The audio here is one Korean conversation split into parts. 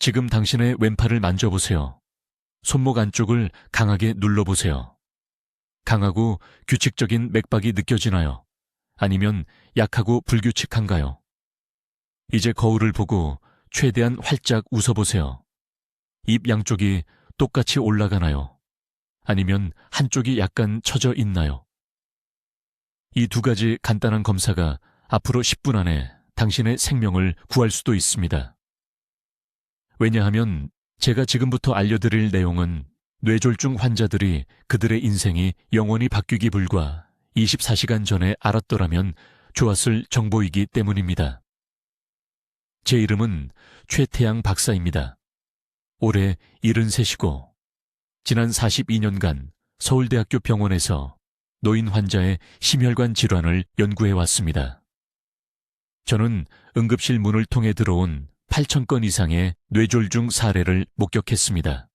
지금 당신의 왼팔을 만져보세요. 손목 안쪽을 강하게 눌러보세요. 강하고 규칙적인 맥박이 느껴지나요? 아니면 약하고 불규칙한가요? 이제 거울을 보고 최대한 활짝 웃어보세요. 입 양쪽이 똑같이 올라가나요? 아니면 한쪽이 약간 처져 있나요? 이 두 가지 간단한 검사가 앞으로 10분 안에 당신의 생명을 구할 수도 있습니다. 왜냐하면 제가 지금부터 알려드릴 내용은 뇌졸중 환자들이 그들의 인생이 영원히 바뀌기 불과 24시간 전에 알았더라면 좋았을 정보이기 때문입니다. 제 이름은 최태양 박사입니다. 올해 73이고 지난 42년간 서울대학교 병원에서 노인 환자의 심혈관 질환을 연구해왔습니다. 저는 응급실 문을 통해 들어온 8,000건 이상의 뇌졸중 사례를 목격했습니다.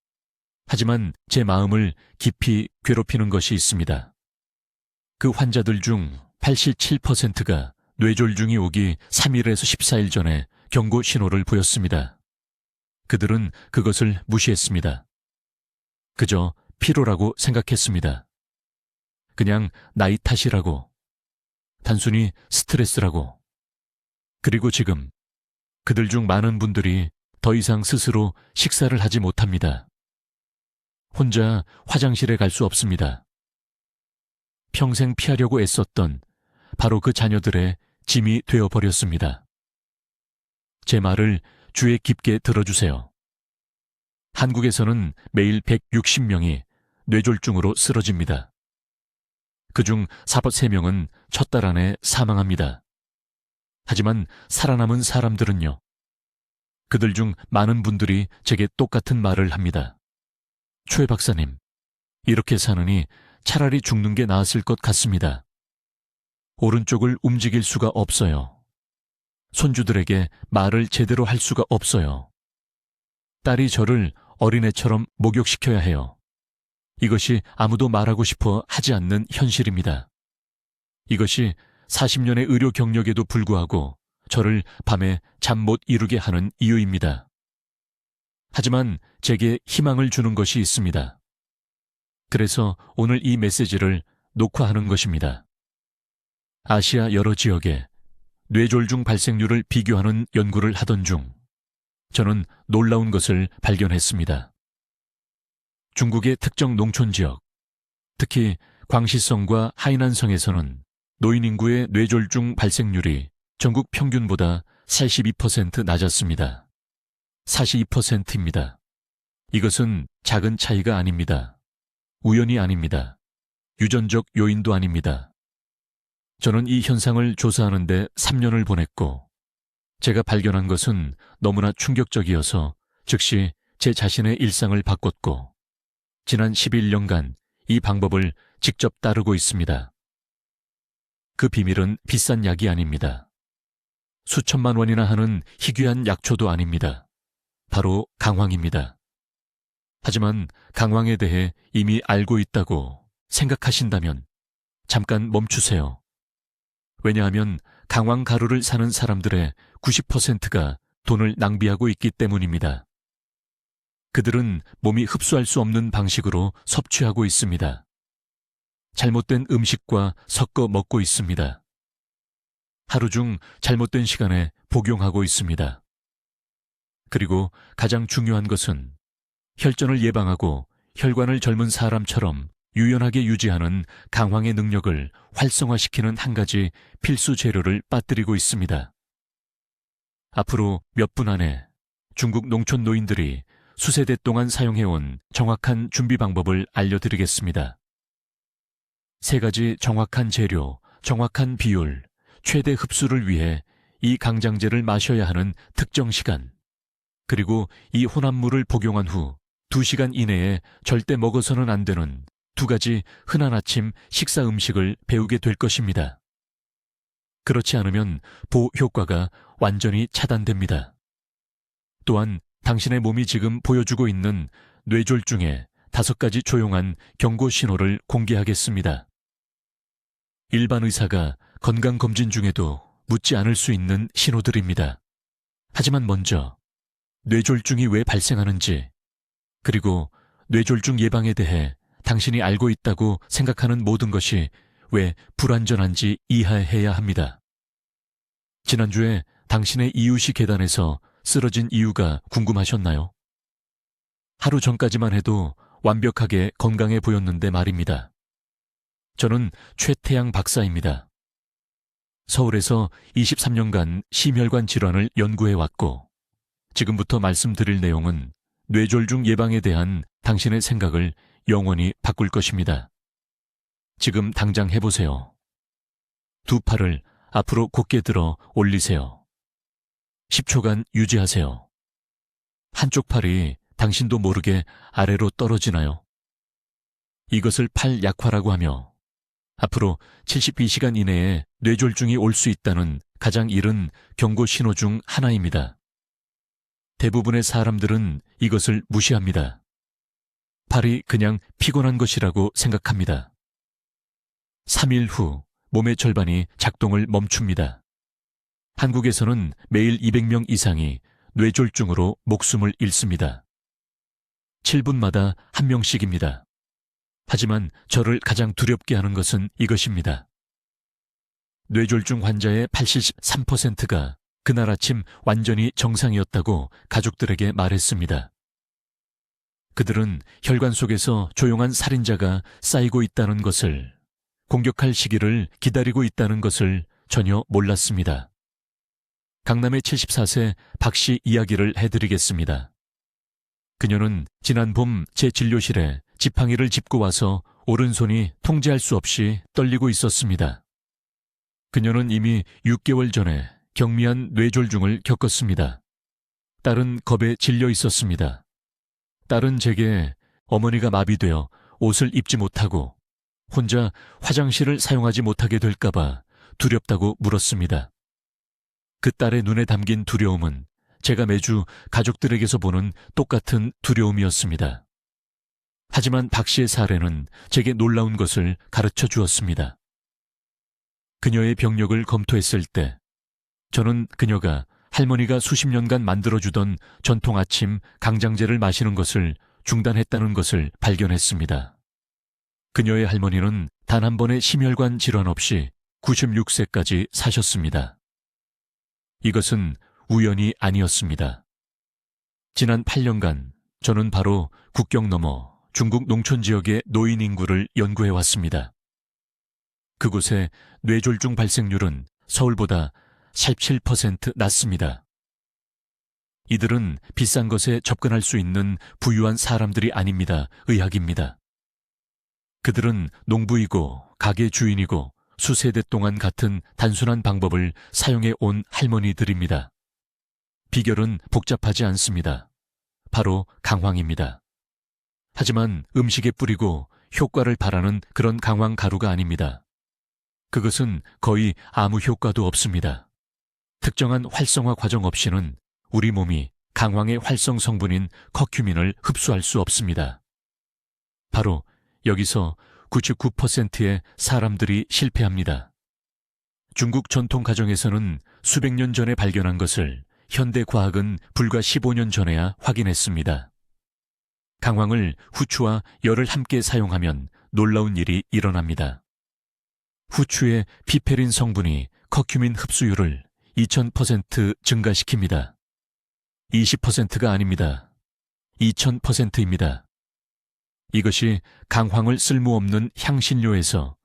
하지만 제 마음을 깊이 괴롭히는 것이 있습니다. 그 환자들 중 87%가 뇌졸중이 오기 3일에서 14일 전에 경고 신호를 보였습니다. 그들은 그것을 무시했습니다. 그저 피로라고 생각했습니다. 그냥 나이 탓이라고, 단순히 스트레스라고. 그리고 지금 그들 중 많은 분들이 더 이상 스스로 식사를 하지 못합니다. 혼자 화장실에 갈 수 없습니다. 평생 피하려고 애썼던 바로 그 자녀들의 짐이 되어버렸습니다. 제 말을 주의 깊게 들어주세요. 한국에서는 매일 160명이 뇌졸중으로 쓰러집니다. 그중 43명은 첫 달 안에 사망합니다. 하지만 살아남은 사람들은요. 그들 중 많은 분들이 제게 똑같은 말을 합니다. 최 박사님, 이렇게 사느니 차라리 죽는 게 나았을 것 같습니다. 오른쪽을 움직일 수가 없어요. 손주들에게 말을 제대로 할 수가 없어요. 딸이 저를 어린애처럼 목욕시켜야 해요. 이것이 아무도 말하고 싶어 하지 않는 현실입니다. 이것이 40년의 의료 경력에도 불구하고 저를 밤에 잠 못 이루게 하는 이유입니다. 하지만 제게 희망을 주는 것이 있습니다. 그래서 오늘 이 메시지를 녹화하는 것입니다. 아시아 여러 지역에 뇌졸중 발생률을 비교하는 연구를 하던 중 저는 놀라운 것을 발견했습니다. 중국의 특정 농촌 지역, 특히 광시성과 하이난성에서는 노인 인구의 뇌졸중 발생률이 전국 평균보다 42% 낮았습니다. 42%입니다. 이것은 작은 차이가 아닙니다. 우연이 아닙니다. 유전적 요인도 아닙니다. 저는 이 현상을 조사하는 데 3년을 보냈고 제가 발견한 것은 너무나 충격적이어서 즉시 제 자신의 일상을 바꿨고 지난 11년간 이 방법을 직접 따르고 있습니다. 그 비밀은 비싼 약이 아닙니다. 수천만 원이나 하는 희귀한 약초도 아닙니다. 바로 강황입니다. 하지만 강황에 대해 이미 알고 있다고 생각하신다면 잠깐 멈추세요. 왜냐하면 강황 가루를 사는 사람들의 90%가 돈을 낭비하고 있기 때문입니다. 그들은 몸이 흡수할 수 없는 방식으로 섭취하고 있습니다. 잘못된 음식과 섞어 먹고 있습니다. 하루 중 잘못된 시간에 복용하고 있습니다. 그리고 가장 중요한 것은 혈전을 예방하고 혈관을 젊은 사람처럼 유연하게 유지하는 강황의 능력을 활성화시키는 한 가지 필수 재료를 빠뜨리고 있습니다. 앞으로 몇 분 안에 중국 농촌 노인들이 수세대 동안 사용해온 정확한 준비 방법을 알려드리겠습니다. 3가지 정확한 재료, 정확한 비율, 최대 흡수를 위해 이 강장제를 마셔야 하는 특정 시간, 그리고 이 혼합물을 복용한 후 2시간 이내에 절대 먹어서는 안 되는 2가지 흔한 아침 식사 음식을 배우게 될 것입니다. 그렇지 않으면 보호 효과가 완전히 차단됩니다. 또한 당신의 몸이 지금 보여주고 있는 뇌졸중의 5가지 조용한 경고 신호를 공개하겠습니다. 일반 의사가 건강검진 중에도 묻지 않을 수 있는 신호들입니다. 하지만 먼저 뇌졸중이 왜 발생하는지, 그리고 뇌졸중 예방에 대해 당신이 알고 있다고 생각하는 모든 것이 왜 불완전한지 이해해야 합니다. 지난주에 당신의 이웃이 계단에서 쓰러진 이유가 궁금하셨나요? 하루 전까지만 해도 완벽하게 건강해 보였는데 말입니다. 저는 최태양 박사입니다. 서울에서 23년간 심혈관 질환을 연구해왔고, 지금부터 말씀드릴 내용은 뇌졸중 예방에 대한 당신의 생각을 영원히 바꿀 것입니다. 지금 당장 해보세요. 두 팔을 앞으로 곧게 들어 올리세요. 10초간 유지하세요. 한쪽 팔이 당신도 모르게 아래로 떨어지나요? 이것을 팔 약화라고 하며 앞으로 72시간 이내에 뇌졸중이 올 수 있다는 가장 이른 경고 신호 중 하나입니다. 대부분의 사람들은 이것을 무시합니다. 팔이 그냥 피곤한 것이라고 생각합니다. 3일 후 몸의 절반이 작동을 멈춥니다. 한국에서는 매일 200명 이상이 뇌졸중으로 목숨을 잃습니다. 7분마다 1명씩입니다. 하지만 저를 가장 두렵게 하는 것은 이것입니다. 뇌졸중 환자의 83%가 그날 아침 완전히 정상이었다고 가족들에게 말했습니다. 그들은 혈관 속에서 조용한 살인자가 쌓이고 있다는 것을, 공격할 시기를 기다리고 있다는 것을 전혀 몰랐습니다. 강남의 74세 박 씨 이야기를 해드리겠습니다. 그녀는 지난 봄 제 진료실에 지팡이를 짚고 와서 오른손이 통제할 수 없이 떨리고 있었습니다. 그녀는 이미 6개월 전에 경미한 뇌졸중을 겪었습니다. 딸은 겁에 질려 있었습니다. 딸은 제게 어머니가 마비되어 옷을 입지 못하고 혼자 화장실을 사용하지 못하게 될까봐 두렵다고 물었습니다. 그 딸의 눈에 담긴 두려움은 제가 매주 가족들에게서 보는 똑같은 두려움이었습니다. 하지만 박 씨의 사례는 제게 놀라운 것을 가르쳐 주었습니다. 그녀의 병력을 검토했을 때 저는 그녀가 할머니가 수십 년간 만들어주던 전통 아침 강장제를 마시는 것을 중단했다는 것을 발견했습니다. 그녀의 할머니는 단 한 번의 심혈관 질환 없이 96세까지 사셨습니다. 이것은 우연이 아니었습니다. 지난 8년간 저는 바로 국경 너머 중국 농촌 지역의 노인 인구를 연구해왔습니다. 그곳의 뇌졸중 발생률은 서울보다 17% 낮습니다. 이들은 비싼 것에 접근할 수 있는 부유한 사람들이 아닙니다. 의학입니다. 그들은 농부이고 가게 주인이고 수세대 동안 같은 단순한 방법을 사용해 온 할머니들입니다. 비결은 복잡하지 않습니다. 바로 강황입니다. 하지만 음식에 뿌리고 효과를 바라는 그런 강황 가루가 아닙니다. 그것은 거의 아무 효과도 없습니다. 특정한 활성화 과정 없이는 우리 몸이 강황의 활성 성분인 커큐민을 흡수할 수 없습니다. 바로 여기서 99%의 사람들이 실패합니다. 중국 전통 가정에서는 수백 년 전에 발견한 것을 현대 과학은 불과 15년 전에야 확인했습니다. 강황을 후추와 열을 함께 사용하면 놀라운 일이 일어납니다. 후추의 피페린 성분이 커큐민 흡수율을 2000% 증가시킵니다. 20%가 아닙니다. 2000%입니다. 이것이 강황을 쓸모없는 향신료에서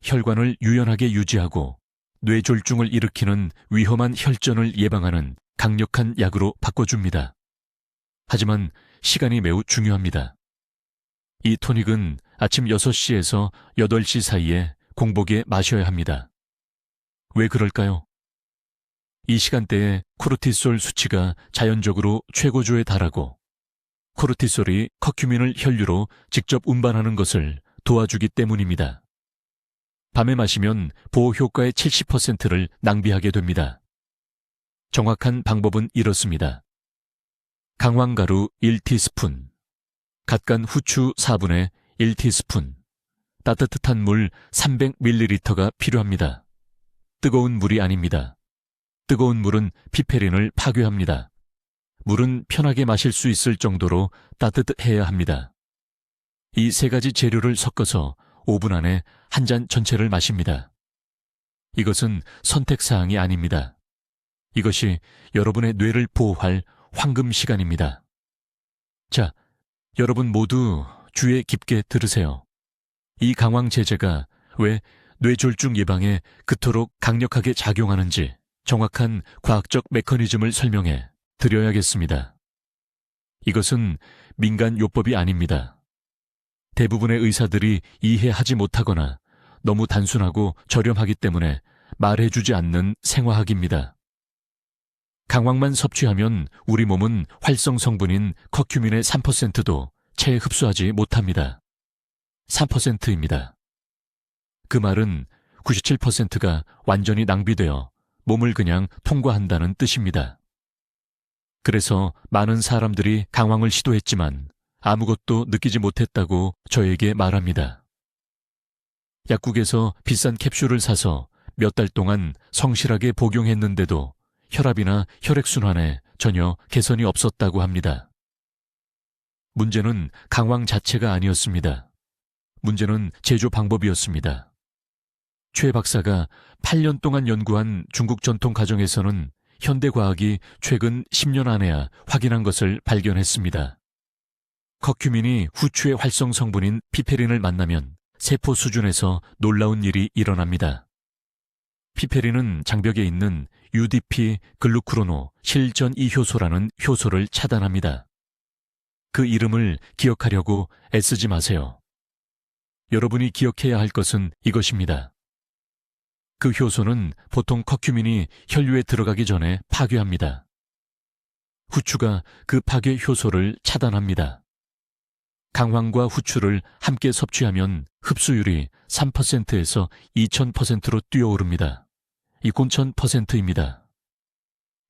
혈관을 유연하게 유지하고 뇌졸중을 일으키는 위험한 혈전을 예방하는 강력한 약으로 바꿔줍니다. 하지만 시간이 매우 중요합니다. 이 토닉은 아침 6시에서 8시 사이에 공복에 마셔야 합니다. 왜 그럴까요? 이 시간대에 코르티솔 수치가 자연적으로 최고조에 달하고 코르티솔이 커큐민을 혈류로 직접 운반하는 것을 도와주기 때문입니다. 밤에 마시면 보호 효과의 70%를 낭비하게 됩니다. 정확한 방법은 이렇습니다. 강황가루 1티스푼, 갓간 후추 4분의 1티스푼, 따뜻한 물 300ml가 필요합니다. 뜨거운 물이 아닙니다. 뜨거운 물은 피페린을 파괴합니다. 물은 편하게 마실 수 있을 정도로 따뜻해야 합니다. 이 세 가지 재료를 섞어서 5분 안에 한 잔 전체를 마십니다. 이것은 선택사항이 아닙니다. 이것이 여러분의 뇌를 보호할 황금 시간입니다. 자, 여러분 모두 귀에 깊게 들으세요. 이 강황 제제가 왜 뇌졸중 예방에 그토록 강력하게 작용하는지 정확한 과학적 메커니즘을 설명해 드려야겠습니다. 이것은 민간요법이 아닙니다. 대부분의 의사들이 이해하지 못하거나 너무 단순하고 저렴하기 때문에 말해주지 않는 생화학입니다. 강황만 섭취하면 우리 몸은 활성 성분인 커큐민의 3%도 채 흡수하지 못합니다. 3%입니다. 그 말은 97%가 완전히 낭비되어 몸을 그냥 통과한다는 뜻입니다. 그래서 많은 사람들이 강황을 시도했지만 아무것도 느끼지 못했다고 저에게 말합니다. 약국에서 비싼 캡슐을 사서 몇 달 동안 성실하게 복용했는데도 혈압이나 혈액순환에 전혀 개선이 없었다고 합니다. 문제는 강황 자체가 아니었습니다. 문제는 제조 방법이었습니다. 최 박사가 8년 동안 연구한 중국 전통 가정에서는 현대과학이 최근 10년 안에야 확인한 것을 발견했습니다. 커큐민이 후추의 활성 성분인 피페린을 만나면 세포 수준에서 놀라운 일이 일어납니다. 피페린은 장벽에 있는 UDP 글루크로노 실전 2효소라는 효소를 차단합니다. 그 이름을 기억하려고 애쓰지 마세요. 여러분이 기억해야 할 것은 이것입니다. 그 효소는 보통 커큐민이 혈류에 들어가기 전에 파괴합니다. 후추가 그 파괴 효소를 차단합니다. 강황과 후추를 함께 섭취하면 흡수율이 3%에서 2000%로 뛰어오릅니다. 2000%입니다.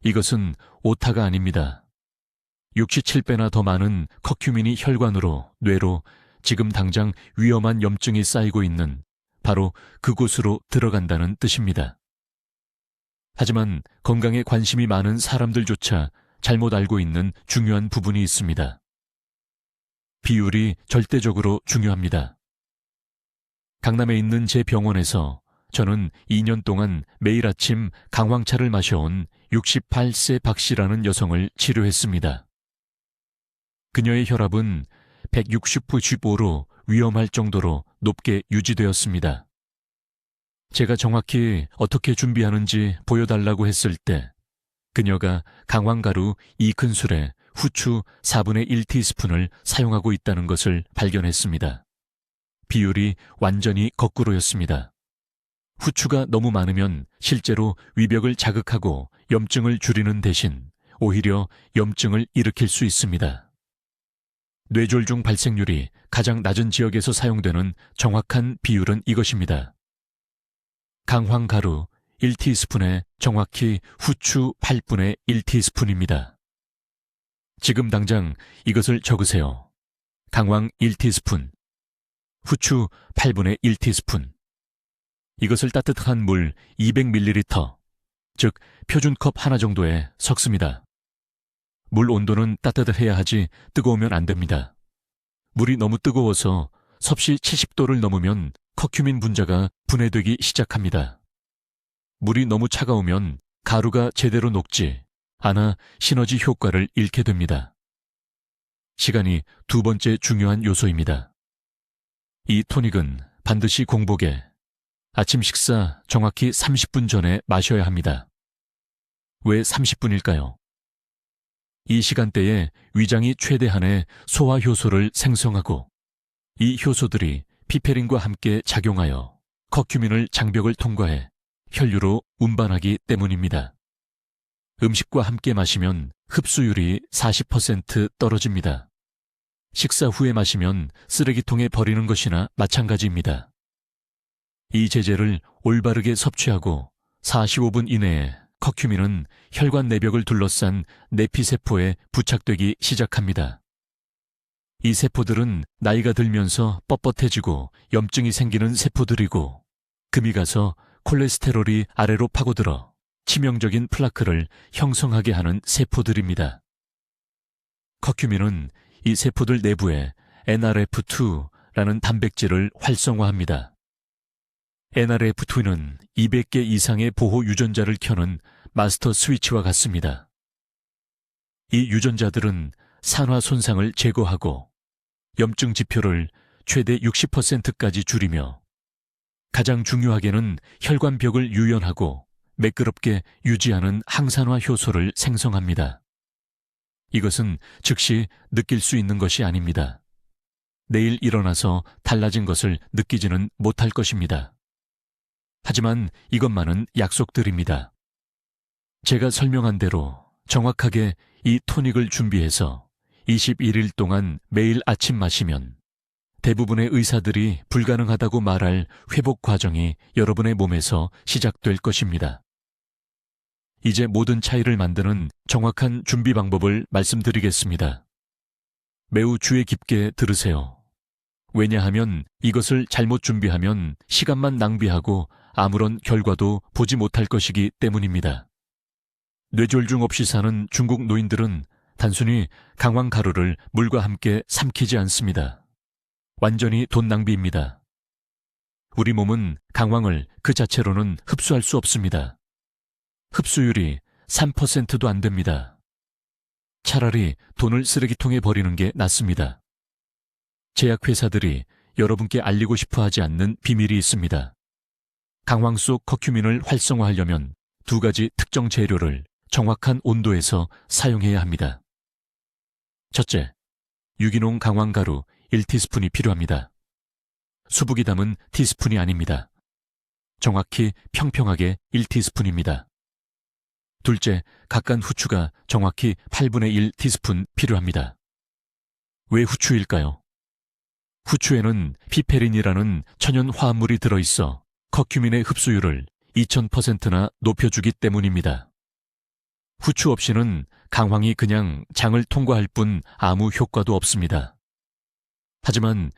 이것은 오타가 아닙니다. 67배나 더 많은 커큐민이 혈관으로, 뇌로 지금 당장 위험한 염증이 쌓이고 있는 바로 그곳으로 들어간다는 뜻입니다. 하지만 건강에 관심이 많은 사람들조차 잘못 알고 있는 중요한 부분이 있습니다. 비율이 절대적으로 중요합니다. 강남에 있는 제 병원에서 저는 2년 동안 매일 아침 강황차를 마셔온 68세 박 씨라는 여성을 치료했습니다. 그녀의 혈압은 160/95로 위험할 정도로 높게 유지되었습니다. 제가 정확히 어떻게 준비하는지 보여달라고 했을 때 그녀가 강황가루 2큰술에 후추 4분의 1티스푼을 사용하고 있다는 것을 발견했습니다. 비율이 완전히 거꾸로였습니다. 후추가 너무 많으면 실제로 위벽을 자극하고 염증을 줄이는 대신 오히려 염증을 일으킬 수 있습니다. 뇌졸중 발생률이 가장 낮은 지역에서 사용되는 정확한 비율은 이것입니다. 강황가루 1티스푼에 정확히 후추 8분의 1티스푼입니다. 지금 당장 이것을 적으세요. 강황 1티스푼, 후추 8분의 1티스푼. 이것을 따뜻한 물 200ml, 즉 표준컵 하나 정도에 섞습니다. 물 온도는 따뜻해야 하지 뜨거우면 안 됩니다. 물이 너무 뜨거워서 섭씨 70도를 넘으면 커큐민 분자가 분해되기 시작합니다. 물이 너무 차가우면 가루가 제대로 녹지 않아 시너지 효과를 잃게 됩니다. 시간이 두 번째 중요한 요소입니다. 이 토닉은 반드시 공복에 아침 식사 정확히 30분 전에 마셔야 합니다. 왜 30분일까요? 이 시간대에 위장이 최대한의 소화 효소를 생성하고 이 효소들이 피페린과 함께 작용하여 커큐민을 장벽을 통과해 혈류로 운반하기 때문입니다. 음식과 함께 마시면 흡수율이 40% 떨어집니다. 식사 후에 마시면 쓰레기통에 버리는 것이나 마찬가지입니다. 이 제제를 올바르게 섭취하고 45분 이내에 커큐민은 혈관 내벽을 둘러싼 내피세포에 부착되기 시작합니다. 이 세포들은 나이가 들면서 뻣뻣해지고 염증이 생기는 세포들이고 금이 가서 콜레스테롤이 아래로 파고들어 치명적인 플라크를 형성하게 하는 세포들입니다. 커큐민은 이 세포들 내부에 NRF2라는 단백질을 활성화합니다. NRF2는 200개 이상의 보호 유전자를 켜는 마스터 스위치와 같습니다. 이 유전자들은 산화 손상을 제거하고 염증 지표를 최대 60%까지 줄이며 가장 중요하게는 혈관벽을 유연하고 매끄럽게 유지하는 항산화 효소를 생성합니다. 이것은 즉시 느낄 수 있는 것이 아닙니다. 내일 일어나서 달라진 것을 느끼지는 못할 것입니다. 하지만 이것만은 약속드립니다. 제가 설명한 대로 정확하게 이 토닉을 준비해서 21일 동안 매일 아침 마시면 대부분의 의사들이 불가능하다고 말할 회복 과정이 여러분의 몸에서 시작될 것입니다. 이제 모든 차이를 만드는 정확한 준비 방법을 말씀드리겠습니다. 매우 주의 깊게 들으세요. 왜냐하면 이것을 잘못 준비하면 시간만 낭비하고 아무런 결과도 보지 못할 것이기 때문입니다. 뇌졸중 없이 사는 중국 노인들은 단순히 강황 가루를 물과 함께 삼키지 않습니다. 완전히 돈 낭비입니다. 우리 몸은 강황을 그 자체로는 흡수할 수 없습니다. 흡수율이 3%도 안 됩니다. 차라리 돈을 쓰레기통에 버리는 게 낫습니다. 제약회사들이 여러분께 알리고 싶어 하지 않는 비밀이 있습니다. 강황 속 커큐민을 활성화하려면 두 가지 특정 재료를 정확한 온도에서 사용해야 합니다. 첫째, 유기농 강황가루 1티스푼이 필요합니다. 수북이 담은 티스푼이 아닙니다. 정확히 평평하게 1티스푼입니다. 둘째, 각간 후추가 정확히 8분의 1 티스푼 필요합니다. 왜 후추일까요? 후추에는 피페린이라는 천연 화합물이 들어있어 커큐민의 흡수율을 2000%나 높여주기 때문입니다. 후추 없이는 강황이 그냥 장을 통과할 뿐 아무 효과도 없습니다. 하지만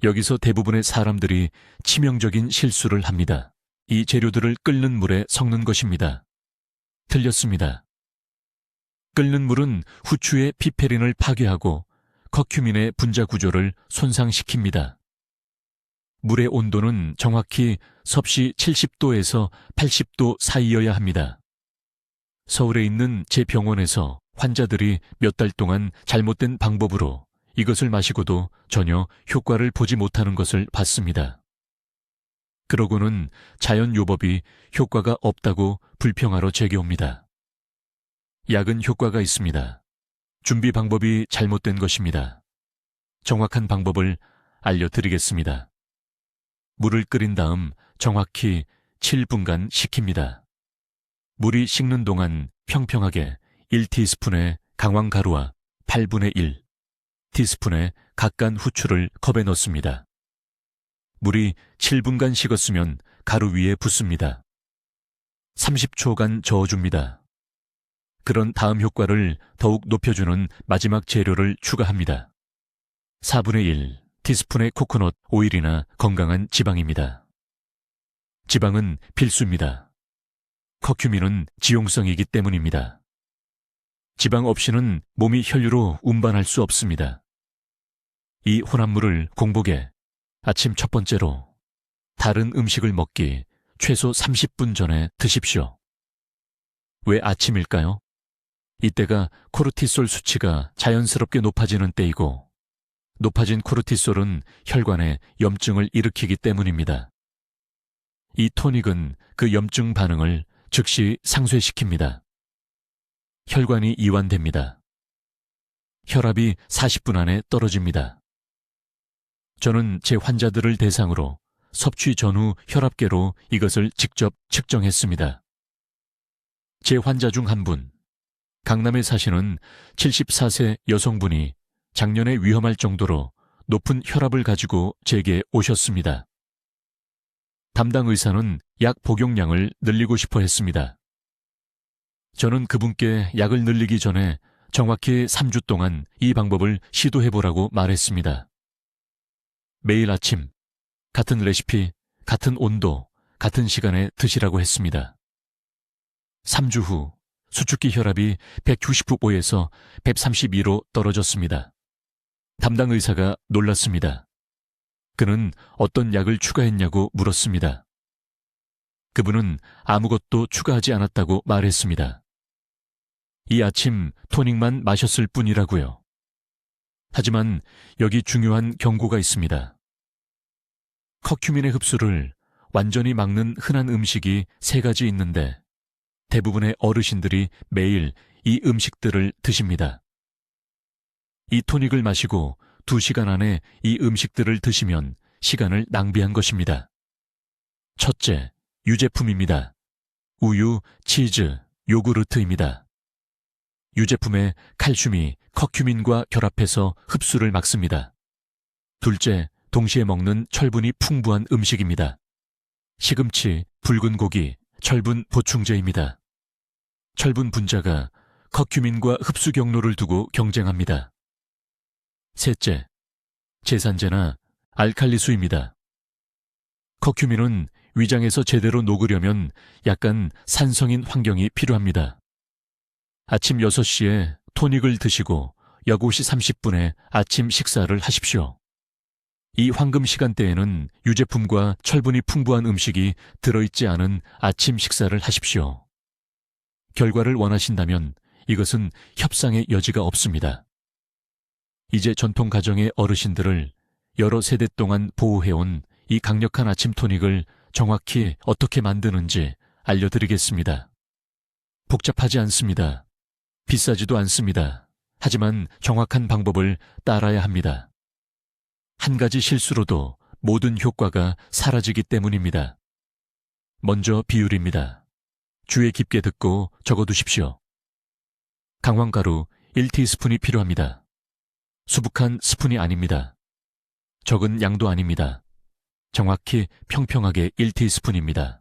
여기서 대부분의 사람들이 치명적인 실수를 합니다. 이 재료들을 끓는 물에 섞는 것입니다. 틀렸습니다. 끓는 물은 후추의 피페린을 파괴하고 커큐민의 분자 구조를 손상시킵니다. 물의 온도는 정확히 섭씨 70도에서 80도 사이여야 합니다. 서울에 있는 제 병원에서 환자들이 몇 달 동안 잘못된 방법으로 이것을 마시고도 전혀 효과를 보지 못하는 것을 봤습니다. 그러고는 자연요법이 효과가 없다고 불평하러 제게 옵니다. 약은 효과가 있습니다. 준비 방법이 잘못된 것입니다. 정확한 방법을 알려드리겠습니다. 물을 끓인 다음 정확히 7분간 식힙니다. 물이 식는 동안 평평하게 1티스푼의 강황가루와 8분의 1 티스푼의 각간 후추를 컵에 넣습니다. 물이 7분간 식었으면 가루 위에 붓습니다. 30초간 저어줍니다. 그런 다음 효과를 더욱 높여주는 마지막 재료를 추가합니다. 4분의 1 티스푼의 코코넛 오일이나 건강한 지방입니다. 지방은 필수입니다. 커큐민은 지용성이기 때문입니다. 지방 없이는 몸이 혈류로 운반할 수 없습니다. 이 혼합물을 공복에 아침 첫 번째로 다른 음식을 먹기 최소 30분 전에 드십시오. 왜 아침일까요? 이때가 코르티솔 수치가 자연스럽게 높아지는 때이고 높아진 코르티솔은 혈관에 염증을 일으키기 때문입니다. 이 토닉은 그 염증 반응을 즉시 상쇄시킵니다. 혈관이 이완됩니다. 혈압이 40분 안에 떨어집니다. 저는 제 환자들을 대상으로 섭취 전후 혈압계로 이것을 직접 측정했습니다. 제 환자 중 한 분, 강남에 사시는 74세 여성분이 작년에 위험할 정도로 높은 혈압을 가지고 제게 오셨습니다. 담당 의사는 약 복용량을 늘리고 싶어 했습니다. 저는 그분께 약을 늘리기 전에 정확히 3주 동안 이 방법을 시도해보라고 말했습니다. 매일 아침, 같은 레시피, 같은 온도, 같은 시간에 드시라고 했습니다. 3주 후 수축기 혈압이 195에서 132로 떨어졌습니다. 담당 의사가 놀랐습니다. 그는 어떤 약을 추가했냐고 물었습니다. 그분은 아무것도 추가하지 않았다고 말했습니다. 이 아침 토닉만 마셨을 뿐이라고요. 하지만 여기 중요한 경고가 있습니다. 커큐민의 흡수를 완전히 막는 흔한 음식이 3가지 있는데 대부분의 어르신들이 매일 이 음식들을 드십니다. 이 토닉을 마시고 2시간 안에 이 음식들을 드시면 시간을 낭비한 것입니다. 첫째, 유제품입니다. 우유, 치즈, 요구르트입니다. 유제품의 칼슘이 커큐민과 결합해서 흡수를 막습니다. 둘째, 동시에 먹는 철분이 풍부한 음식입니다. 시금치, 붉은 고기, 철분 보충제입니다. 철분 분자가 커큐민과 흡수 경로를 두고 경쟁합니다. 셋째, 제산제나 알칼리수입니다. 커큐민은 위장에서 제대로 녹으려면 약간 산성인 환경이 필요합니다. 아침 6시에 토닉을 드시고 6시 30분에 아침 식사를 하십시오. 이 황금 시간대에는 유제품과 철분이 풍부한 음식이 들어있지 않은 아침 식사를 하십시오. 결과를 원하신다면 이것은 협상의 여지가 없습니다. 이제 전통 가정의 어르신들을 여러 세대 동안 보호해온 이 강력한 아침 토닉을 정확히 어떻게 만드는지 알려드리겠습니다. 복잡하지 않습니다. 비싸지도 않습니다. 하지만 정확한 방법을 따라야 합니다. 한 가지 실수로도 모든 효과가 사라지기 때문입니다. 먼저 비율입니다. 주의 깊게 듣고 적어두십시오. 강황가루 1티스푼이 필요합니다. 수북한 스푼이 아닙니다. 적은 양도 아닙니다. 정확히 평평하게 1티스푼입니다.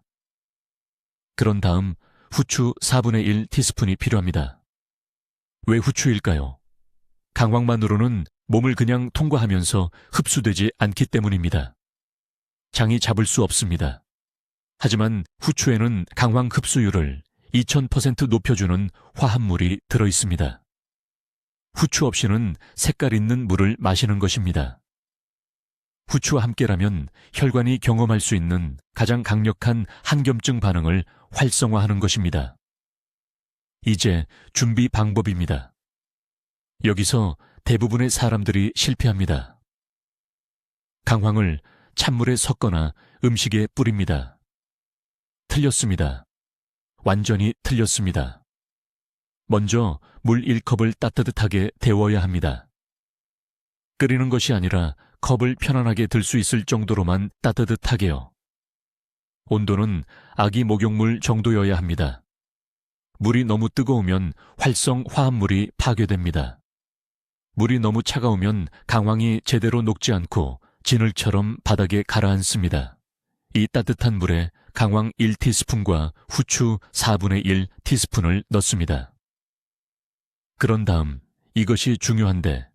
그런 다음 후추 4분의 1 티스푼이 필요합니다. 왜 후추일까요? 강황만으로는 몸을 그냥 통과하면서 흡수되지 않기 때문입니다. 장이 잡을 수 없습니다. 하지만 후추에는 강황 흡수율을 2000% 높여주는 화합물이 들어있습니다. 후추 없이는 색깔 있는 물을 마시는 것입니다. 후추와 함께라면 혈관이 경험할 수 있는 가장 강력한 항염증 반응을 활성화하는 것입니다. 이제 준비 방법입니다. 여기서 대부분의 사람들이 실패합니다. 강황을 찬물에 섞거나 음식에 뿌립니다. 틀렸습니다. 완전히 틀렸습니다. 먼저 물 1컵을 따뜻하게 데워야 합니다. 끓이는 것이 아니라 컵을 편안하게 들 수 있을 정도로만 따뜻하게요. 온도는 아기 목욕물 정도여야 합니다. 물이 너무 뜨거우면 활성 화합물이 파괴됩니다. 물이 너무 차가우면 강황이 제대로 녹지 않고 진흙처럼 바닥에 가라앉습니다. 이 따뜻한 물에 강황 1티스푼과 후추 4분의 1 티스푼을 넣습니다. 그런 다음 이것이 중요한데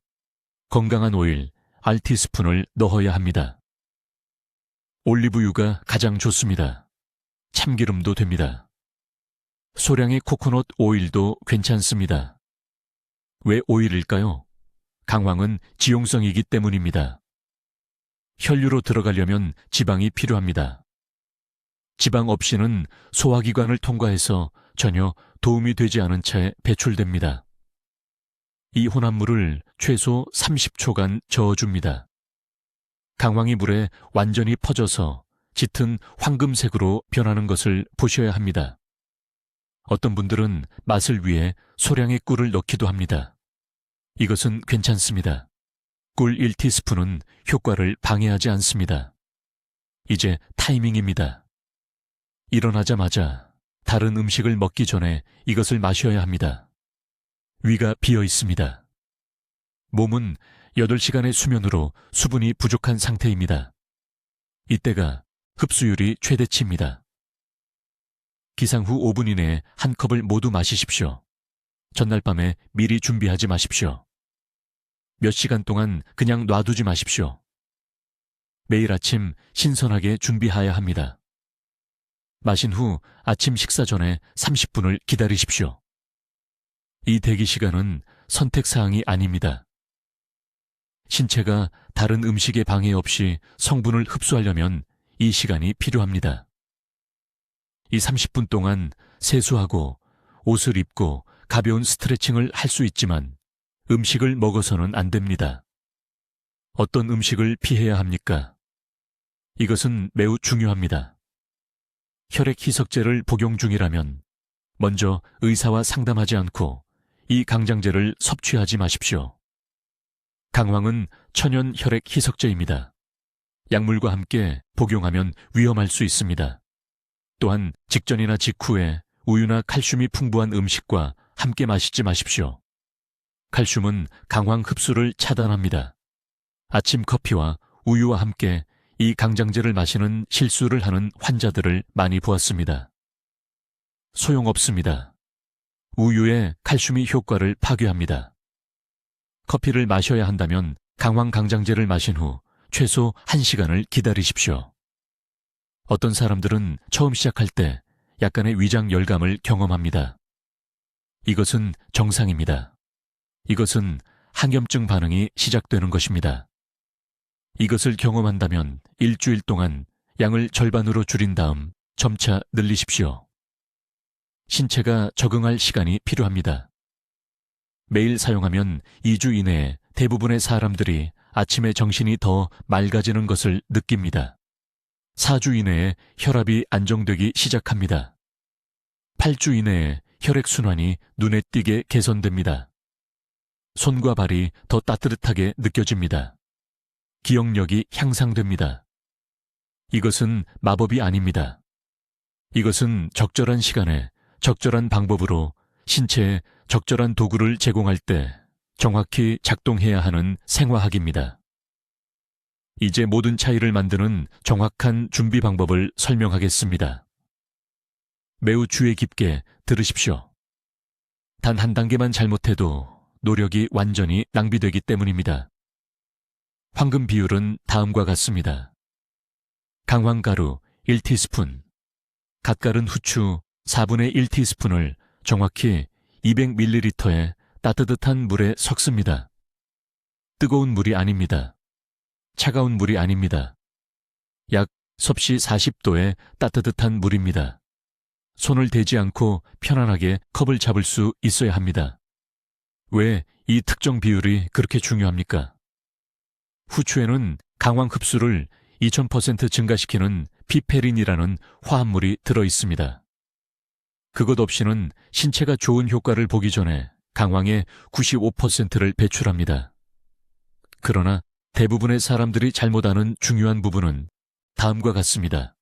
건강한 오일 R티스푼을 넣어야 합니다. 올리브유가 가장 좋습니다. 참기름도 됩니다. 소량의 코코넛 오일도 괜찮습니다. 왜 오일일까요? 강황은 지용성이기 때문입니다. 혈류로 들어가려면 지방이 필요합니다. 지방 없이는 소화기관을 통과해서 전혀 도움이 되지 않은 채 배출됩니다. 이 혼합물을 최소 30초간 저어줍니다. 강황이 물에 완전히 퍼져서 짙은 황금색으로 변하는 것을 보셔야 합니다. 어떤 분들은 맛을 위해 소량의 꿀을 넣기도 합니다. 이것은 괜찮습니다. 꿀 1티스푼은 효과를 방해하지 않습니다. 이제 타이밍입니다. 일어나자마자 다른 음식을 먹기 전에 이것을 마셔야 합니다. 위가 비어 있습니다. 몸은 8시간의 수면으로 수분이 부족한 상태입니다. 이때가 흡수율이 최대치입니다. 기상 후 5분 이내에 한 컵을 모두 마시십시오. 전날 밤에 미리 준비하지 마십시오. 몇 시간 동안 그냥 놔두지 마십시오. 매일 아침 신선하게 준비해야 합니다. 마신 후 아침 식사 전에 30분을 기다리십시오. 이 대기 시간은 선택사항이 아닙니다. 신체가 다른 음식에 방해 없이 성분을 흡수하려면 이 시간이 필요합니다. 이 30분 동안 세수하고 옷을 입고 가벼운 스트레칭을 할 수 있지만 음식을 먹어서는 안 됩니다. 어떤 음식을 피해야 합니까? 이것은 매우 중요합니다. 혈액 희석제를 복용 중이라면 먼저 의사와 상담하지 않고 이 강장제를 섭취하지 마십시오. 강황은 천연 혈액 희석제입니다. 약물과 함께 복용하면 위험할 수 있습니다. 또한 직전이나 직후에 우유나 칼슘이 풍부한 음식과 함께 마시지 마십시오. 칼슘은 강황 흡수를 차단합니다. 아침 커피와 우유와 함께 이 강장제를 마시는 실수를 하는 환자들을 많이 보았습니다. 소용없습니다. 우유의 칼슘이 효과를 파괴합니다. 커피를 마셔야 한다면 강황 강장제를 마신 후 최소 1시간을 기다리십시오. 어떤 사람들은 처음 시작할 때 약간의 위장 열감을 경험합니다. 이것은 정상입니다. 이것은 항염증 반응이 시작되는 것입니다. 이것을 경험한다면 일주일 동안 양을 절반으로 줄인 다음 점차 늘리십시오. 신체가 적응할 시간이 필요합니다. 매일 사용하면 2주 이내에 대부분의 사람들이 아침에 정신이 더 맑아지는 것을 느낍니다. 4주 이내에 혈압이 안정되기 시작합니다. 8주 이내에 혈액순환이 눈에 띄게 개선됩니다. 손과 발이 더 따뜻하게 느껴집니다. 기억력이 향상됩니다. 이것은 마법이 아닙니다. 이것은 적절한 시간에 적절한 방법으로 신체에 적절한 도구를 제공할 때 정확히 작동해야 하는 생화학입니다. 이제 모든 차이를 만드는 정확한 준비 방법을 설명하겠습니다. 매우 주의 깊게 들으십시오. 단 한 단계만 잘못해도 노력이 완전히 낭비되기 때문입니다. 황금 비율은 다음과 같습니다. 강황가루 1티스푼, 갓갈은 후추 4분의 1티스푼을 정확히 200ml에 따뜻한 물에 섞습니다. 뜨거운 물이 아닙니다. 차가운 물이 아닙니다. 약 섭씨 40도의 따뜻한 물입니다. 손을 대지 않고 편안하게 컵을 잡을 수 있어야 합니다. 왜 이 특정 비율이 그렇게 중요합니까? 후추에는 강황 흡수를 2000% 증가시키는 피페린이라는 화합물이 들어 있습니다. 그것 없이는 신체가 좋은 효과를 보기 전에 강황의 95%를 배출합니다. 그러나 대부분의 사람들이 잘못 아는 중요한 부분은 다음과 같습니다.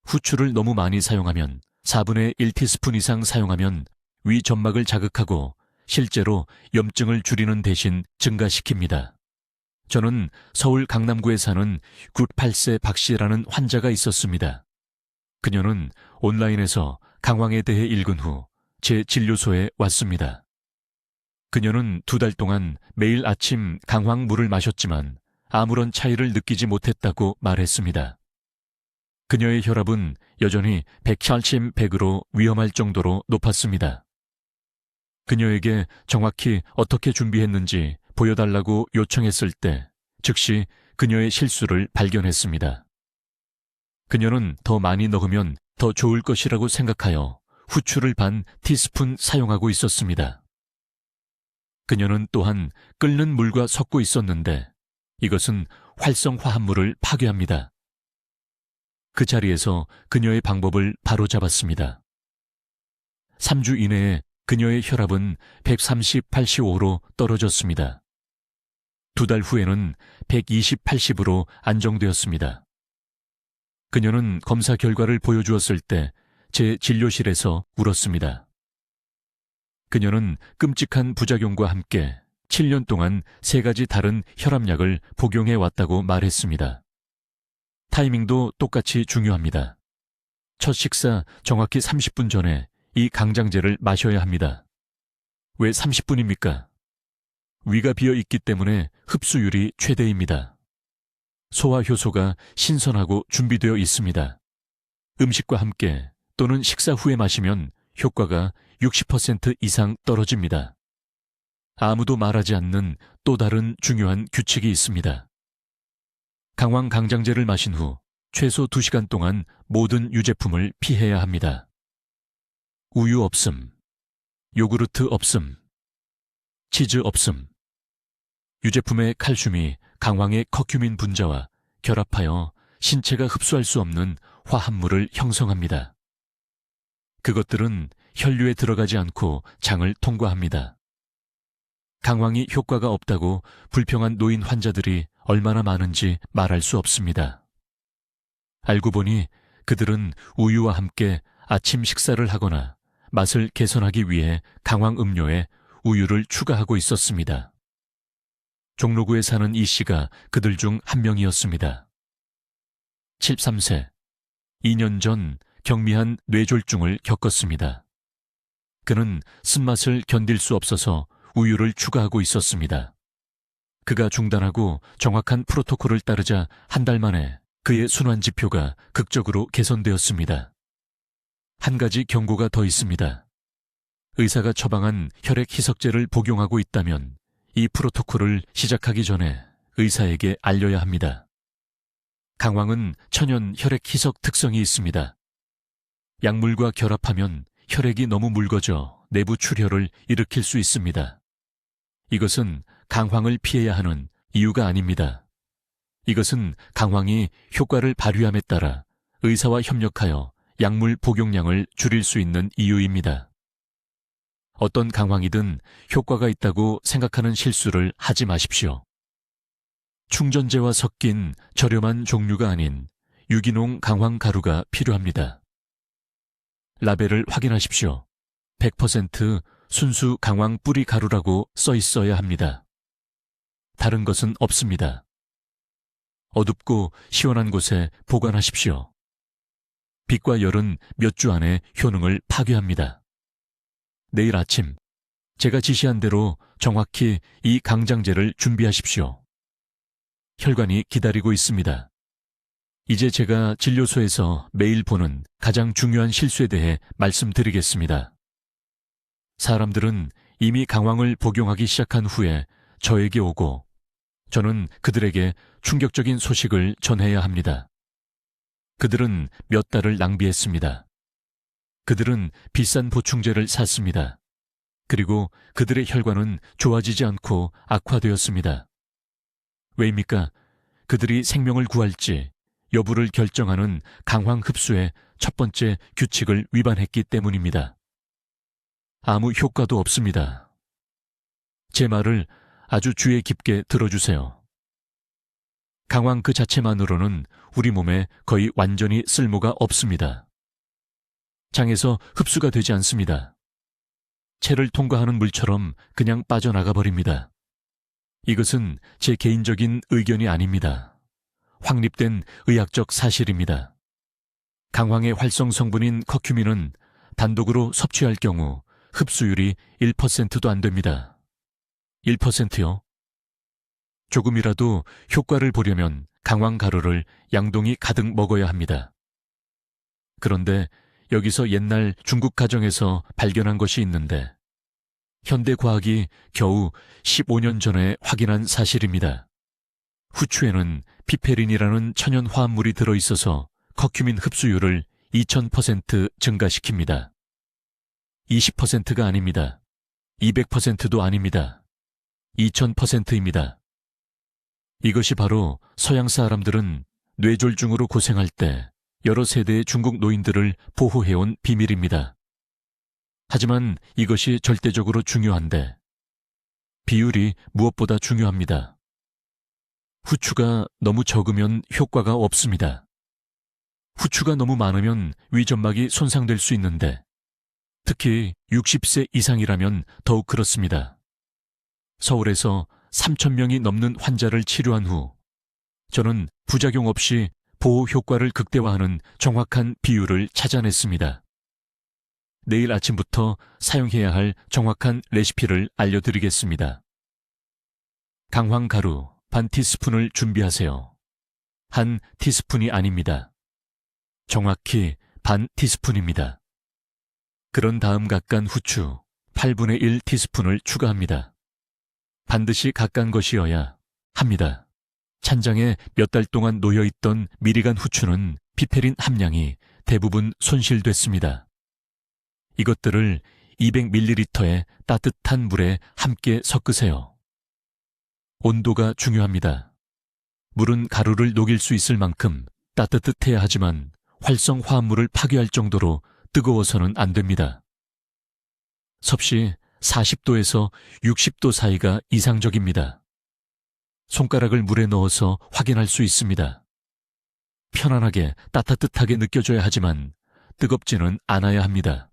후추를 너무 많이 사용하면 4분의 1티스푼 이상 사용하면 위 점막을 자극하고 실제로 염증을 줄이는 대신 증가시킵니다. 저는 서울 강남구에 사는 98세 박 씨라는 환자가 있었습니다. 그녀는 온라인에서 강황에 대해 읽은 후 제 진료소에 왔습니다. 그녀는 2달 동안 매일 아침 강황물을 마셨지만 아무런 차이를 느끼지 못했다고 말했습니다. 그녀의 혈압은 여전히 100로 위험할 정도로 높았습니다. 그녀에게 정확히 어떻게 준비했는지 보여달라고 요청했을 때 즉시 그녀의 실수를 발견했습니다. 그녀는 더 많이 넣으면 더 좋을 것이라고 생각하여 후추를 반 티스푼 사용하고 있었습니다. 그녀는 또한 끓는 물과 섞고 있었는데 이것은 활성화합물을 파괴합니다. 그 자리에서 그녀의 방법을 바로잡았습니다. 3주 이내에 그녀의 혈압은 130/85로 떨어졌습니다. 2달 후에는 120/80으로 안정되었습니다. 그녀는 검사 결과를 보여주었을 때 제 진료실에서 울었습니다. 그녀는 끔찍한 부작용과 함께 7년 동안 3가지 다른 혈압약을 복용해 왔다고 말했습니다. 타이밍도 똑같이 중요합니다. 첫 식사 정확히 30분 전에 이 강장제를 마셔야 합니다. 왜 30분입니까? 위가 비어 있기 때문에 흡수율이 최대입니다. 소화 효소가 신선하고 준비되어 있습니다. 음식과 함께 또는 식사 후에 마시면 효과가 60% 이상 떨어집니다. 아무도 말하지 않는 또 다른 중요한 규칙이 있습니다. 강황 강장제를 마신 후 최소 2시간 동안 모든 유제품을 피해야 합니다. 우유 없음, 요구르트 없음, 치즈 없음. 유제품의 칼슘이 강황의 커큐민 분자와 결합하여 신체가 흡수할 수 없는 화합물을 형성합니다. 그것들은 혈류에 들어가지 않고 장을 통과합니다. 강황이 효과가 없다고 불평한 노인 환자들이 얼마나 많은지 말할 수 없습니다. 알고 보니 그들은 우유와 함께 아침 식사를 하거나 맛을 개선하기 위해 강황 음료에 우유를 추가하고 있었습니다. 종로구에 사는 이 씨가 그들 중 한 명이었습니다. 73세, 2년 전 경미한 뇌졸중을 겪었습니다. 그는 쓴맛을 견딜 수 없어서 우유를 추가하고 있었습니다. 그가 중단하고 정확한 프로토콜을 따르자 한 달 만에 그의 순환 지표가 극적으로 개선되었습니다. 한 가지 경고가 더 있습니다. 의사가 처방한 혈액 희석제를 복용하고 있다면 이 프로토콜을 시작하기 전에 의사에게 알려야 합니다. 강황은 천연 혈액 희석 특성이 있습니다. 약물과 결합하면 혈액이 너무 묽어져 내부 출혈을 일으킬 수 있습니다. 이것은 강황을 피해야 하는 이유가 아닙니다. 이것은 강황이 효과를 발휘함에 따라 의사와 협력하여 약물 복용량을 줄일 수 있는 이유입니다. 어떤 강황이든 효과가 있다고 생각하는 실수를 하지 마십시오. 충전재와 섞인 저렴한 종류가 아닌 유기농 강황 가루가 필요합니다. 라벨을 확인하십시오. 100% 순수 강황 뿌리 가루라고 써 있어야 합니다. 다른 것은 없습니다. 어둡고 시원한 곳에 보관하십시오. 빛과 열은 몇 주 안에 효능을 파괴합니다. 내일 아침 제가 지시한 대로 정확히 이 강장제를 준비하십시오. 혈관이 기다리고 있습니다. 이제 제가 진료소에서 매일 보는 가장 중요한 실수에 대해 말씀드리겠습니다. 사람들은 이미 강황을 복용하기 시작한 후에 저에게 오고 저는 그들에게 충격적인 소식을 전해야 합니다. 그들은 몇 달을 낭비했습니다. 그들은 비싼 보충제를 샀습니다. 그리고 그들의 혈관은 좋아지지 않고 악화되었습니다. 왜입니까? 그들이 생명을 구할지 여부를 결정하는 강황 흡수의 첫 번째 규칙을 위반했기 때문입니다. 아무 효과도 없습니다. 제 말을 아주 주의 깊게 들어주세요. 강황 그 자체만으로는 우리 몸에 거의 완전히 쓸모가 없습니다. 장에서 흡수가 되지 않습니다. 체를 통과하는 물처럼 그냥 빠져나가 버립니다. 이것은 제 개인적인 의견이 아닙니다. 확립된 의학적 사실입니다. 강황의 활성 성분인 커큐민은 단독으로 섭취할 경우 흡수율이 1%도 안 됩니다. 1%요? 조금이라도 효과를 보려면 강황 가루를 양동이 가득 먹어야 합니다. 그런데 여기서 옛날 중국 가정에서 발견한 것이 있는데 현대 과학이 겨우 15년 전에 확인한 사실입니다. 후추에는 피페린이라는 천연 화합물이 들어있어서 커큐민 흡수율을 2000% 증가시킵니다. 20%가 아닙니다. 200%도 아닙니다. 2000%입니다. 이것이 바로 서양 사람들은 뇌졸중으로 고생할 때 여러 세대의 중국 노인들을 보호해온 비밀입니다. 하지만 이것이 절대적으로 중요한데 비율이 무엇보다 중요합니다. 후추가 너무 적으면 효과가 없습니다. 후추가 너무 많으면 위점막이 손상될 수 있는데 특히 60세 이상이라면 더욱 그렇습니다. 서울에서 3,000명이 넘는 환자를 치료한 후 저는 부작용 없이 보호 효과를 극대화하는 정확한 비율을 찾아냈습니다. 내일 아침부터 사용해야 할 정확한 레시피를 알려드리겠습니다. 강황 가루 반 티스푼을 준비하세요. 한 티스푼이 아닙니다. 정확히 반 티스푼입니다. 그런 다음 각간 후추 8분의 1 티스푼을 추가합니다. 반드시 각간 것이어야 합니다. 찬장에 몇 달 동안 놓여있던 미리 간 후추는 피페린 함량이 대부분 손실됐습니다. 이것들을 200ml의 따뜻한 물에 함께 섞으세요. 온도가 중요합니다. 물은 가루를 녹일 수 있을 만큼 따뜻해야 하지만 활성 화합물을 파괴할 정도로 뜨거워서는 안 됩니다. 섭씨 40도에서 60도 사이가 이상적입니다. 손가락을 물에 넣어서 확인할 수 있습니다. 편안하게 따뜻하게 느껴져야 하지만 뜨겁지는 않아야 합니다.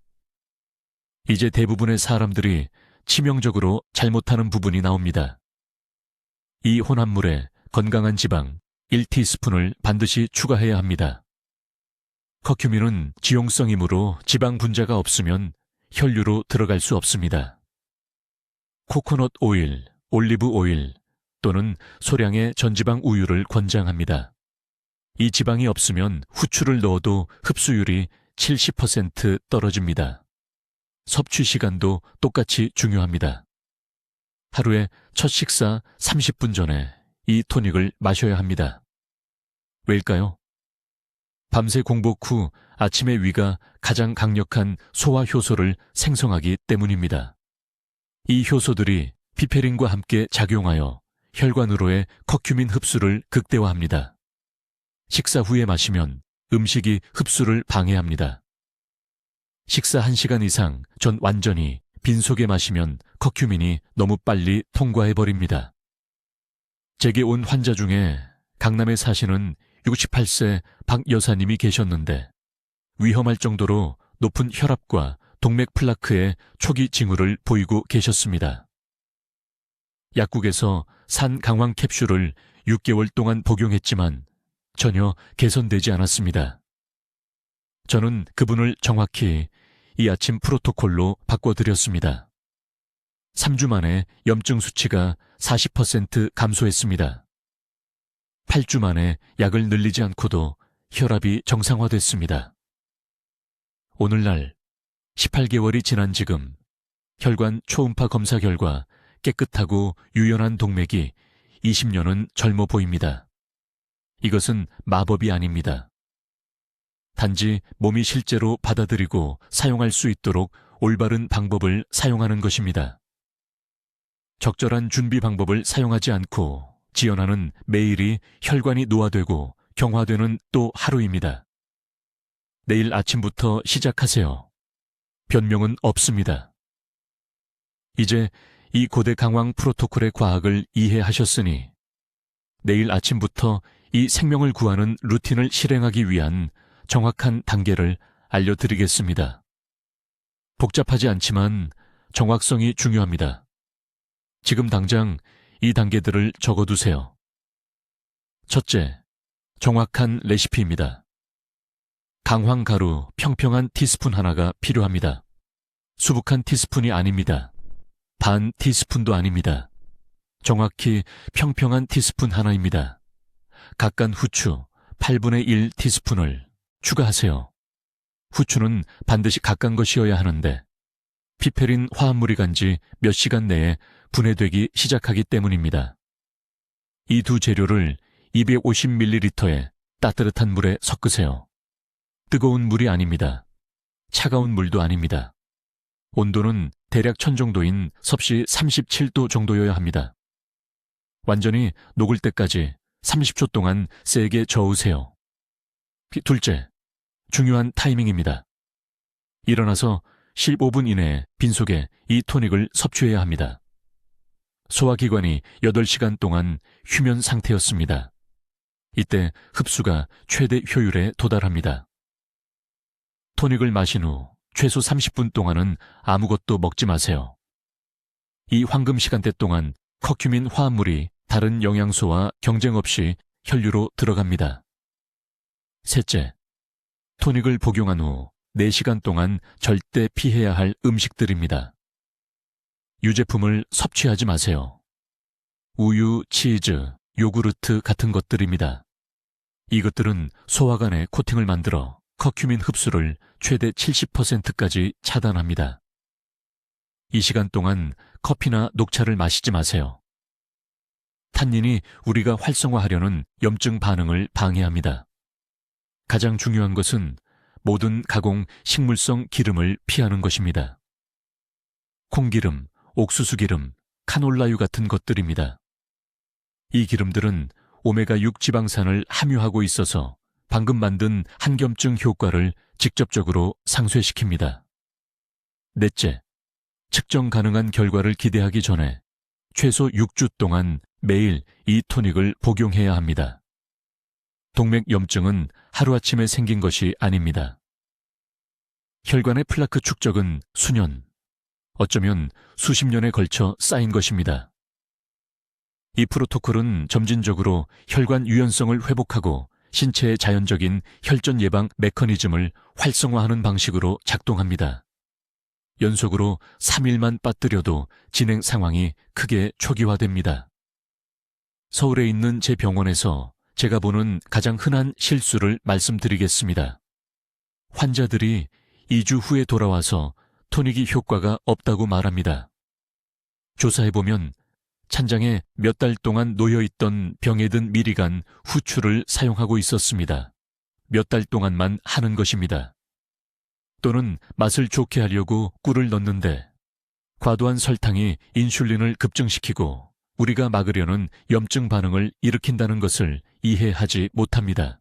이제 대부분의 사람들이 치명적으로 잘못하는 부분이 나옵니다. 이 혼합물에 건강한 지방 1티스푼을 반드시 추가해야 합니다. 커큐민은 지용성이므로 지방 분자가 없으면 혈류로 들어갈 수 없습니다. 코코넛 오일, 올리브 오일 또는 소량의 전지방 우유를 권장합니다. 이 지방이 없으면 후추를 넣어도 흡수율이 70% 떨어집니다. 섭취 시간도 똑같이 중요합니다. 하루에 첫 식사 30분 전에 이 토닉을 마셔야 합니다. 왜일까요? 밤새 공복 후 아침에 위가 가장 강력한 소화 효소를 생성하기 때문입니다. 이 효소들이 피페린과 함께 작용하여 혈관으로의 커큐민 흡수를 극대화합니다. 식사 후에 마시면 음식이 흡수를 방해합니다. 식사 1시간 이상 전 완전히 빈속에 마시면 커큐민이 너무 빨리 통과해버립니다. 제게 온 환자 중에 강남에 사시는 68세 박 여사님이 계셨는데 위험할 정도로 높은 혈압과 동맥 플라크의 초기 징후를 보이고 계셨습니다. 약국에서 산 강황 캡슐을 6개월 동안 복용했지만 전혀 개선되지 않았습니다. 저는 그분을 정확히 이 아침 프로토콜로 바꿔드렸습니다. 3주 만에 염증 수치가 40% 감소했습니다. 8주 만에 약을 늘리지 않고도 혈압이 정상화됐습니다. 오늘날 18개월이 지난 지금 혈관 초음파 검사 결과 깨끗하고 유연한 동맥이 20년은 젊어 보입니다. 이것은 마법이 아닙니다. 단지 몸이 실제로 받아들이고 사용할 수 있도록 올바른 방법을 사용하는 것입니다. 적절한 준비 방법을 사용하지 않고 지연하는 매일이 혈관이 노화되고 경화되는 또 하루입니다. 내일 아침부터 시작하세요. 변명은 없습니다. 이제 이 고대 강황 프로토콜의 과학을 이해하셨으니 내일 아침부터 이 생명을 구하는 루틴을 실행하기 위한 정확한 단계를 알려드리겠습니다. 복잡하지 않지만 정확성이 중요합니다. 지금 당장 이 단계들을 적어두세요. 첫째, 정확한 레시피입니다. 강황가루 평평한 티스푼 하나가 필요합니다. 수북한 티스푼이 아닙니다. 반 티스푼도 아닙니다. 정확히 평평한 티스푼 하나입니다. 각간 후추 8분의 1 티스푼을 추가하세요. 후추는 반드시 각간 것이어야 하는데 피페린 화합물이 간 지 몇 시간 내에 분해되기 시작하기 때문입니다. 이 두 재료를 250ml의 따뜻한 물에 섞으세요. 뜨거운 물이 아닙니다. 차가운 물도 아닙니다. 온도는 대략 1000 정도인 섭씨 37도 정도여야 합니다. 완전히 녹을 때까지 30초 동안 세게 저으세요. 둘째, 중요한 타이밍입니다. 일어나서 15분 이내에 빈속에 이 토닉을 섭취해야 합니다. 소화기관이 8시간 동안 휴면 상태였습니다. 이때 흡수가 최대 효율에 도달합니다. 토닉을 마신 후 최소 30분 동안은 아무것도 먹지 마세요. 이 황금 시간대 동안 커큐민 화합물이 다른 영양소와 경쟁 없이 혈류로 들어갑니다. 셋째, 토닉을 복용한 후 4시간 동안 절대 피해야 할 음식들입니다. 유제품을 섭취하지 마세요. 우유, 치즈, 요구르트 같은 것들입니다. 이것들은 소화관에 코팅을 만들어 커큐민 흡수를 최대 70%까지 차단합니다. 이 시간 동안 커피나 녹차를 마시지 마세요. 탄닌이 우리가 활성화하려는 염증 반응을 방해합니다. 가장 중요한 것은 모든 가공 식물성 기름을 피하는 것입니다. 콩기름, 옥수수기름, 카놀라유 같은 것들입니다. 이 기름들은 오메가6 지방산을 함유하고 있어서 방금 만든 항염증 효과를 직접적으로 상쇄시킵니다. 넷째, 측정 가능한 결과를 기대하기 전에 최소 6주 동안 매일 이 토닉을 복용해야 합니다. 동맥염증은 하루아침에 생긴 것이 아닙니다. 혈관의 플라크 축적은 수년, 어쩌면 수십 년에 걸쳐 쌓인 것입니다. 이 프로토콜은 점진적으로 혈관 유연성을 회복하고 신체의 자연적인 혈전 예방 메커니즘을 활성화하는 방식으로 작동합니다. 연속으로 3일만 빠뜨려도 진행 상황이 크게 초기화됩니다. 서울에 있는 제 병원에서 제가 보는 가장 흔한 실수를 말씀드리겠습니다. 환자들이 2주 후에 돌아와서 토닉이 효과가 없다고 말합니다. 조사해보면 찬장에 몇 달 동안 놓여있던 병에 든 미리간 후추를 사용하고 있었습니다. 몇 달 동안만 하는 것입니다. 또는 맛을 좋게 하려고 꿀을 넣는데 과도한 설탕이 인슐린을 급증시키고 우리가 막으려는 염증 반응을 일으킨다는 것을 이해하지 못합니다.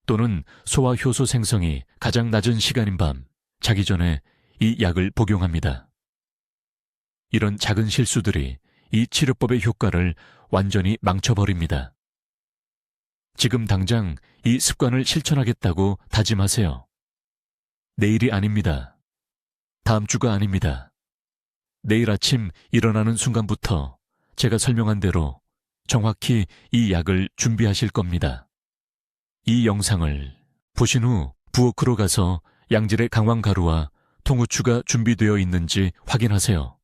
또는 소화 효소 생성이 가장 낮은 시간인 밤, 자기 전에 이 약을 복용합니다. 이런 작은 실수들이 이 치료법의 효과를 완전히 망쳐버립니다. 지금 당장 이 습관을 실천하겠다고 다짐하세요. 내일이 아닙니다. 다음 주가 아닙니다. 내일 아침 일어나는 순간부터 제가 설명한 대로 정확히 이 약을 준비하실 겁니다. 이 영상을 보신 후 부엌으로 가서 양질의 강황가루와 통후추가 준비되어 있는지 확인하세요.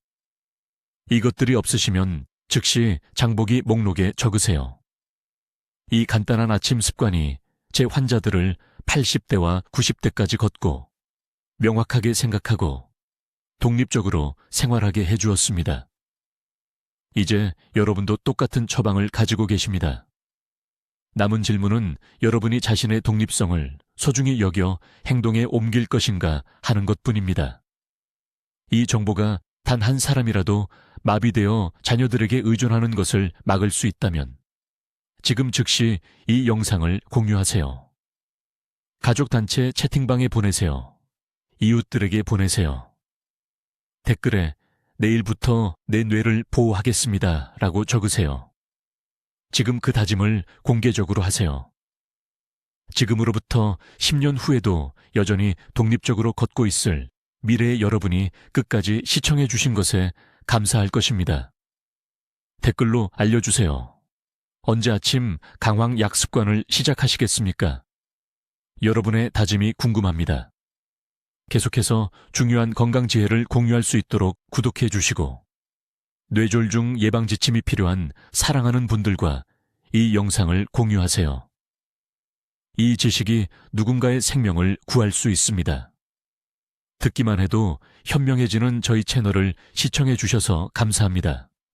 이것들이 없으시면 즉시 장보기 목록에 적으세요. 이 간단한 아침 습관이 제 환자들을 80대와 90대까지 걷고 명확하게 생각하고 독립적으로 생활하게 해주었습니다. 이제 여러분도 똑같은 처방을 가지고 계십니다. 남은 질문은 여러분이 자신의 독립성을 소중히 여겨 행동에 옮길 것인가 하는 것뿐입니다. 이 정보가 단 한 사람이라도 마비되어 자녀들에게 의존하는 것을 막을 수 있다면 지금 즉시 이 영상을 공유하세요. 가족단체 채팅방에 보내세요. 이웃들에게 보내세요. 댓글에 내일부터 내 뇌를 보호하겠습니다 라고 적으세요. 지금 그 다짐을 공개적으로 하세요. 지금으로부터 10년 후에도 여전히 독립적으로 걷고 있을 미래의 여러분이 끝까지 시청해 주신 것에 감사할 것입니다. 댓글로 알려주세요. 언제 아침 강황 약습관을 시작하시겠습니까? 여러분의 다짐이 궁금합니다. 계속해서 중요한 건강 지혜를 공유할 수 있도록 구독해 주시고 뇌졸중 예방 지침이 필요한 사랑하는 분들과 이 영상을 공유하세요. 이 지식이 누군가의 생명을 구할 수 있습니다. 듣기만 해도 현명해지는 저희 채널을 시청해 주셔서 감사합니다.